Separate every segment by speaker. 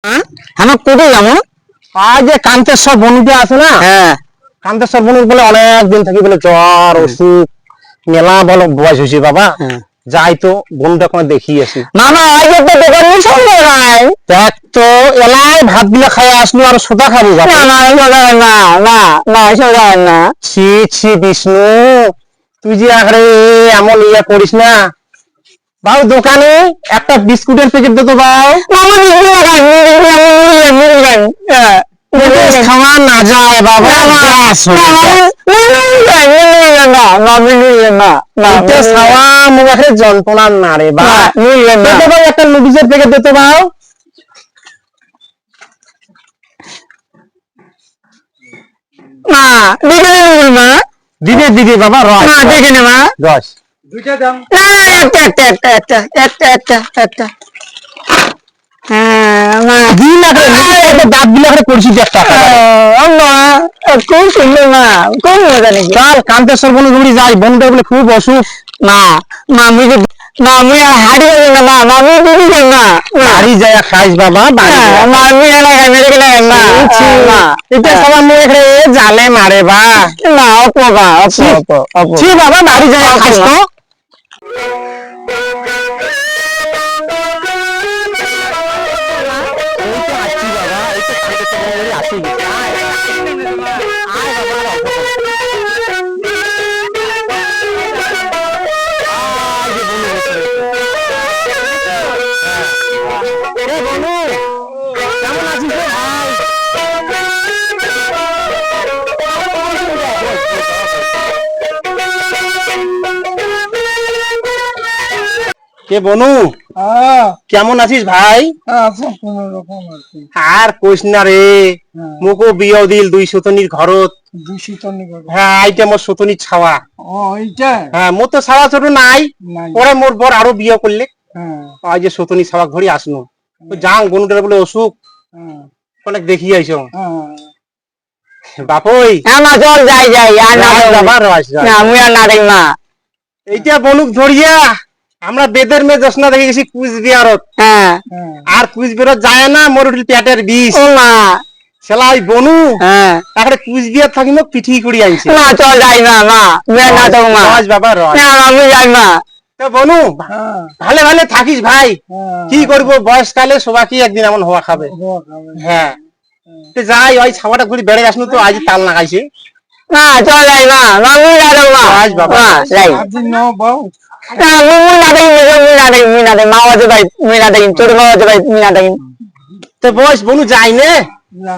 Speaker 1: আমার কোথায় যাবো?
Speaker 2: আজ কান্তেশ্বর বনুটা আছে না,
Speaker 1: হ্যাঁ
Speaker 2: কান্তেশ্বর বনু বলে অনেক দিন থাকি বলে জ্বর অসুখ মেলা বলো বয়স হয়েছে বাবা। যাই তো বনুটা কোনো দেখি আসি।
Speaker 1: মামা আজ তো দোকান সঙ্গে নাই।
Speaker 2: দেখ তো এলাই ভাত গুলা খাই আসলো আর সোদা খাবো বাবা।
Speaker 1: না না না না না সোজা না।
Speaker 2: ছি ছি বিষ্ণু, তুই যে আরে এমন ইয়া করিস না। বাবু দোকানে একটা বিস্কুটের প্যাকেট দে তো বাবু।
Speaker 1: মামা
Speaker 2: খাওয়া না যায় বাবা, যন্ত্রণা না রে বা। একটা নুডলসের প্যাকেট দে তো বাবু। দিবে দিবে বাবা, রস
Speaker 1: দেখে নে মা,
Speaker 2: রস
Speaker 3: দুইটা দাম।
Speaker 1: একটা হ্যাঁ
Speaker 2: দাঁত গুলো করছি একটা
Speaker 1: খুব সুন্দর মা, খুব মজা নাকি।
Speaker 2: কাল কান্তেশ্বর বনু ঘুরি যাই, বনুটা বলে খুব অসুখ।
Speaker 1: না মামি মামি হাড়ি না মা, মামি দিবি না
Speaker 2: বাড়ি যায় খাইস বাবা,
Speaker 1: মামি মেডিকেল না
Speaker 2: এটা সবার মুখে রে জালে মারে বা।
Speaker 1: না অপবা
Speaker 2: ছি বাবা, বাড়ি যায় খাইস তো। কে বনু, কেমন আছিস ভাই? আর কইস না রে, মুকো বিয়ে দিল 200 তনির ঘরত।
Speaker 3: 200 টনি করে।
Speaker 2: হ্যাঁ আইটা মোর সতনির ছাওয়া।
Speaker 3: এইটা
Speaker 2: হ্যাঁ মোর তো ছাওয়া ছোট নাই, পরে মোর বর আরো বিয়ে করলে।
Speaker 3: হ্যাঁ
Speaker 2: আজ যে সতনি ছাওয়া ঘড়ি আসনো যাং বনুটার বলে অসুখ, অনেক দেখি আইছো বাপই।
Speaker 1: না চল যাই যাই আর না
Speaker 2: বাবা রস
Speaker 1: না মুই আর না দেখি মা।
Speaker 2: এইটা বনুক ধরিয়া আমরা বেদের মেয়ে জশনা দেখে গেছি কুচবিহারত।
Speaker 1: হ্যাঁ
Speaker 2: আর কুচবিহারত যায় না, মোর উঠিল পেটের বিষ।
Speaker 1: ও মা
Speaker 2: সেলাই বনু
Speaker 1: হ্যাঁ
Speaker 2: তারপরে কুচবিহার থাকি মোক পিঠি করি আইছে।
Speaker 1: না চল যাই না মা, মুই না তো মা।
Speaker 2: রস বাবা রস।
Speaker 1: না আমি যাই মা।
Speaker 2: তো বনু ভালে ভালে থাকিস ভাই, কি করব বয়সকালে সবাইকে একদিন এমন হওয়া খাবে। হ্যাঁ যাই ওই ছাওয়াটা ঘুরি বেড়ে আসনু তো আজ তাল লাগাইছে।
Speaker 1: না চল যাই মা, আমি না তো মা।
Speaker 2: আজ বাবা
Speaker 1: যাই
Speaker 3: আজি ন বাউ।
Speaker 1: না মুই না দেখি মুই না দেখি মা আছে ভাই, মুই না দেখি ছোট মা আছে ভাই, মুই না দেখি।
Speaker 2: তো বয়স বনু যাই নে,
Speaker 3: না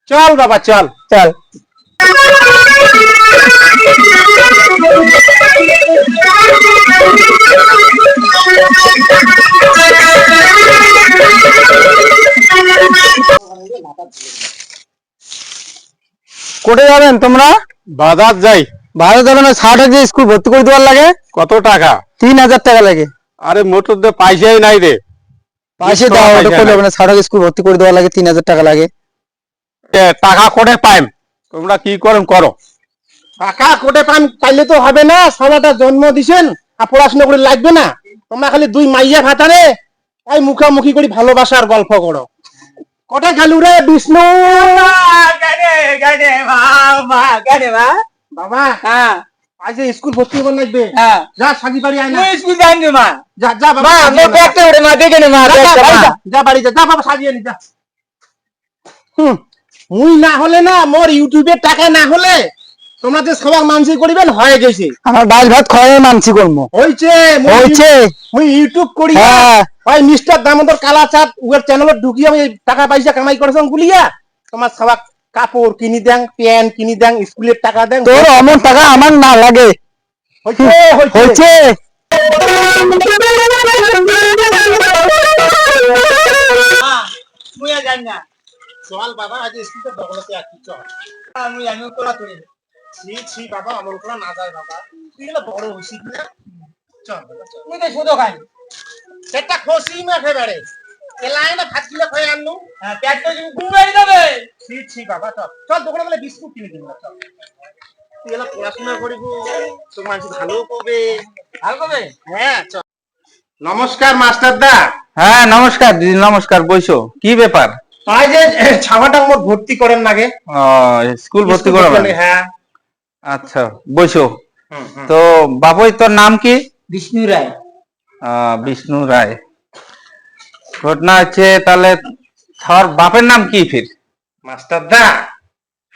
Speaker 2: চল বাবা চল
Speaker 1: চল
Speaker 2: কোথায় যাবেন তোমরা? বাজার যাই। বাজার যাবেন ছাড়া যে স্কুল ভর্তি করে দেওয়ার লাগে। কত টাকা? 3000 টাকা লাগে। আরে মোটর দে পয়সাই নাই রে। পয়সা দাও, ওটা করলে হবে না, ছাড়া স্কুল ভর্তি করে দেওয়ার লাগে 3000 টাকা লাগে। টাকা কোটে পাইম, তোমরা কি করেন করো। টাকা কোটে পাইম পাইলে তো হবে না, সবাটা জন্ম দিছেন আর পড়াশোনা করে লাগবে না। তোমরা খালি দুই মাইয়া ভাতারে ওই মুখামুখি করে ভালোবাসার গল্প করো। কোটে গেলু রে বিষ্ণু? বাবা
Speaker 1: হ্যাঁ
Speaker 2: আজ স্কুল ভর্তি হবার লাগবে।
Speaker 1: হ্যাঁ
Speaker 2: যা সাজি বাড়ি আয় না।
Speaker 1: মুই স্কুল যাই না মা।
Speaker 2: যা যা বাবা,
Speaker 1: মা
Speaker 2: সাজিয়ে
Speaker 1: মুই
Speaker 2: আয় না।
Speaker 1: ব্যাগটা ওরে মা দেখে নে মা,
Speaker 2: যা, যা,
Speaker 1: ব্যাগটা
Speaker 2: বাড়ি
Speaker 1: মা।
Speaker 2: যা, যা বাড়ি যা, যা বাবা সাজিয়ে নি যা। মুই না হলে না, মোর ইউটিউবের টাকা না হলে তোমরা যে সবাই মানসি করিবেন হয়ে গেছে। আমার ডাল ভাত খাওয়াই মানসি করবো। হইছে হইছে, মুই ইউটিউব করি। ভাই মিস্টার দামোদর কালাচাঁদ ওর চ্যানেলত ঢুকিয়ে আমি টাকা পয়সা কামাই করেছি গুলিয়া। তোমার সবাই কাপড় কিনি দেন, প্যান্ট কিনি দেন, স্কুলের টাকা দেন। তোর অমন টাকা আমার না লাগে। হইছে হইছে।
Speaker 1: মুই আর যাই না।
Speaker 2: চল বাবা আজ স্কুলটা বগলতে আসছি চল।
Speaker 1: মুই আমি কোলা করি।
Speaker 2: ছি ছি বাবা, অমন করা না যায় বাবা, তুই গেলে বড় হইছিস না। চল বাবা চল।
Speaker 1: মুই তো শুধু খাই।
Speaker 2: সেটা খুশি না একেবারে এলাই না ভাত কিলো খাই আনলু।
Speaker 1: হ্যাঁ পেট তো গুড়াই যাবে।
Speaker 2: ছি ছি বাবা চল চল, দোকানে গেলে বিস্কুট কিনে দিন চল। তুই এলা পড়াশোনা করিব, তোমার ভালো করবে।
Speaker 1: ভালো হবে।
Speaker 2: হ্যাঁ চল। নমস্কার মাস্টার দা। হ্যাঁ নমস্কার দিদি, নমস্কার। বসো, কি ব্যাপার?
Speaker 4: তাই যে ছাওয়াটা মোর ভর্তি করেন নাগে
Speaker 2: ও, স্কুল ভর্তি করবেন?
Speaker 4: হ্যাঁ।
Speaker 2: আচ্ছা বসো।
Speaker 4: হুম, হুম।
Speaker 2: তো বাবুই তোর নাম কি?
Speaker 4: বিষ্ণু রায়।
Speaker 2: বিষ্ণু রায়। ঘটনা হচ্ছে তাহলে তোর বাপের নাম কি ফির?
Speaker 4: মাস্টার দা,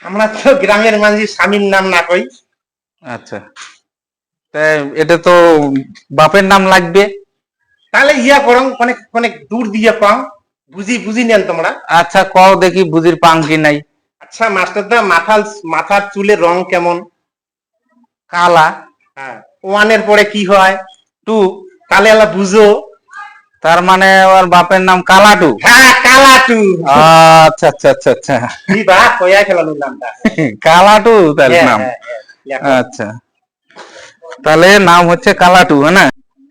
Speaker 4: আমরা তো গ্রামের মানুষ, স্বামীর নাম না কই।
Speaker 2: আচ্ছা, তাই এটা তো বাপের নাম লাগবে।
Speaker 4: তাহলে ইয়া করং অনেক অনেক দূর দিয়ে পাও, বুঝি বুঝি নেন তোমরা।
Speaker 2: আচ্ছা কও দেখি, বুঝির পাং কি নাই?
Speaker 4: আচ্ছা মাস্টার দা, মাথার চুলের রং কেমন?
Speaker 2: কালা।
Speaker 4: হ্যাঁ, ওয়ানের পরে কি হয়?
Speaker 2: টু।
Speaker 4: তাহলে এলা বুঝো।
Speaker 2: তার মানে ওর বাপের নাম কালাটু।
Speaker 4: হ্যাঁ, কালাটু।
Speaker 2: আচ্ছা আচ্ছা আচ্ছা আচ্ছা,
Speaker 4: কি বা কয়া খেলানোর নামটা।
Speaker 2: কালাটু তার
Speaker 4: হ্যাঁ,
Speaker 2: নাম।
Speaker 4: হ্যাঁ, হ্যাঁ।
Speaker 2: আচ্ছা, তাহলে নাম হচ্ছে কালাটু, হ্যাঁ না?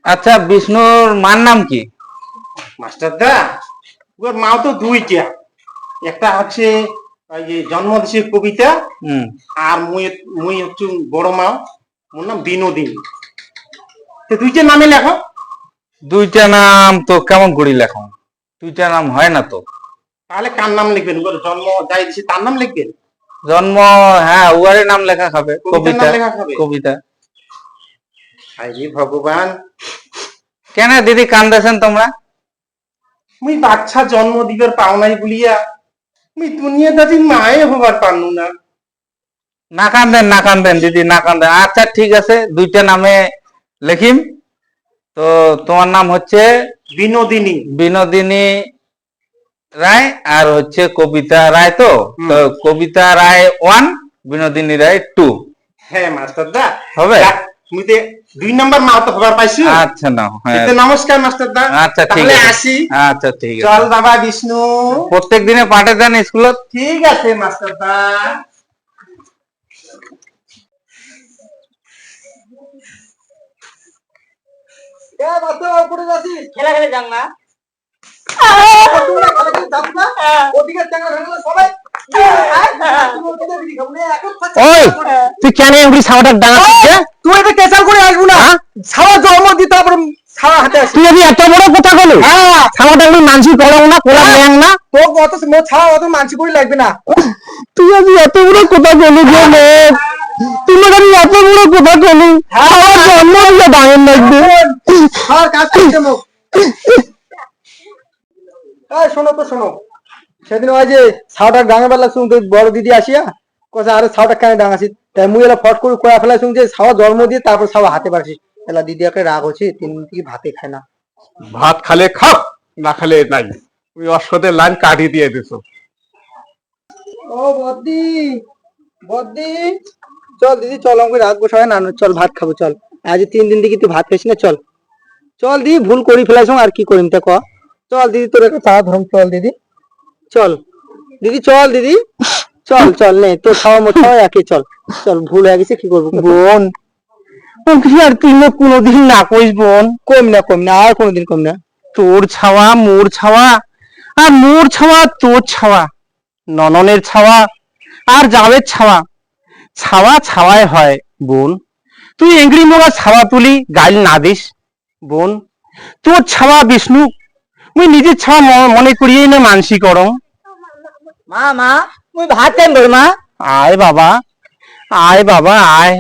Speaker 2: আচ্ছা, বিষ্ণুর মার নাম কি?
Speaker 4: মাস্টার দা, ওর মাও তো দুইটা। একটা হচ্ছে ওই যে জন্ম দিছে কবিতা,
Speaker 2: হুম।
Speaker 4: আর মুই মুই হচ্ছে বড় মা, মোর নাম বিনোদিনী। তো দুইটা নামে লেখো।
Speaker 2: দুইটা নাম তো কেমন করি লেখো? দুইটা নাম হয় না তো।
Speaker 4: তাহলে কার নাম লিখবেন? ওর জন্ম যাই দিছে তার নাম লিখবেন?
Speaker 2: জন্ম, হ্যাঁ উয়ারে নাম লেখা খাবে।
Speaker 4: কবিতার
Speaker 2: কবিতা।
Speaker 4: নাম লেখা খাবে?
Speaker 2: কবিতা।
Speaker 4: হায়রে ভগবান,
Speaker 2: কেন দিদি কান্দেছেন তোমরা?
Speaker 4: মুই বাচ্চা জন্ম দিবার পাও নাই বলিয়া মুই দুনিয়া দাদি মায়ে হবার পারনু না।
Speaker 2: না কান্দেন, না কান্দেন দিদি, না কান্দেন। আচ্ছা ঠিক আছে, দুইটা নামে লিখিম। তো তোমার নাম হচ্ছে
Speaker 4: বিনোদিনী।
Speaker 2: বিনোদিনী রায়, আর হচ্ছে কবিতা রায়। তো
Speaker 4: হুম।
Speaker 2: তো কবিতা রায় 1, বিনোদিনী রায় 2।
Speaker 4: হ্যাঁ মাস্টার দা,
Speaker 2: হবে?
Speaker 4: যাক, মুই তে 2 নাম্বার মা তো হবার পাইছি।
Speaker 2: আচ্ছা নাও, হ্যাঁ।
Speaker 4: তো নমস্কার মাস্টার দা।
Speaker 2: আচ্ছা ঠিক
Speaker 4: তাহলে
Speaker 2: আছে।
Speaker 4: আসি।
Speaker 2: আচ্ছা ঠিক আছে।
Speaker 4: চল বাবা বিষ্ণু।
Speaker 2: প্রত্যেক দিনে পাঠে দেন স্কুলত?
Speaker 4: ঠিক আছে মাস্টার দা। খেলা খেলে যান না।
Speaker 1: ওই তুই কেন এমনি ছাওয়াটার ডাঙা শিখছে?
Speaker 3: তুই এটা কেচাল করে আসবো না, ছাওয়া জন্ম দিতে তারপর ছাওয়া হাতে আসি।
Speaker 1: তুই যদি এত বড় কথা বলি, ছাওয়াটা এমনি মানসি করো না, কোলা ব্যাং না।
Speaker 3: তো অত ছাওয়া অত মানসি করে লাগবে না।
Speaker 1: তুই যদি এত বড় কথা বলি গেলে, তুমি যদি এত বড় কথা বলি, আমার জন্ম দিয়ে দাঁড়িয়ে লাগবে।
Speaker 3: আর কাজ করছে মুখ। শোনো তো শোনো, সেদিন ওই যে ছাওয়াটা ডাঙা বেলা শুনতে বড় দিদি আসিয়া কথা, আরে ছাওয়াটা কেন ডাঙাছি, তাই মুই এলা ফট করে কয়া ফেলা শুনছে ছাওয়া জন্ম দিয়ে তারপর ছাওয়া হাতে পারছি। এলা দিদি একটা রাগ হচ্ছে, 3 দিন থেকে ভাতে খায় না।
Speaker 2: ভাত খালে খাও, না খালে নাই। ওই অশ্বতের লাইন কাটিয়ে দিয়ে দিছো।
Speaker 3: ও বদ্দি, বদ্দি, চল দিদি চল, আমাকে রাগ বসায় না, চল ভাত খাবো চল। আজ 3 দিন থেকে তুই ভাত খাইস না, চল চল দিদি, ভুল করি ফেলাইছ আর কি করিম তা ক। চল দিদি, তোর একটা চা ধরম, চল দিদি, চল দিদি, চল দিদি, চল চল নে তোর খাওয়া মো খাওয়া একই, চল চল, ভুল হয়ে গেছে কি করবো
Speaker 1: বোন, আর তুই কোনোদিন না কইস বোন।
Speaker 3: কম না কম না, আর কোনোদিন কম না।
Speaker 1: তোর ছাওয়া মোর ছাওয়া, আর মোর ছাওয়া তোর ছাওয়া, নননের ছাওয়া আর জাবের ছাওয়া, ছাওয়া ছাওয়াই হয় বোন। তুই এংরি মোরা ছাওয়া তুলি গাইল না দিস বোন। তোর ছাওয়া বিষ্ণু, মুই নিজের ছাওয়া মনে করিয়েই না মানসি করং।
Speaker 3: মা মা, মুই ভাত খাইম বল মা।
Speaker 1: আয় বাবা, আয় বাবা আয়।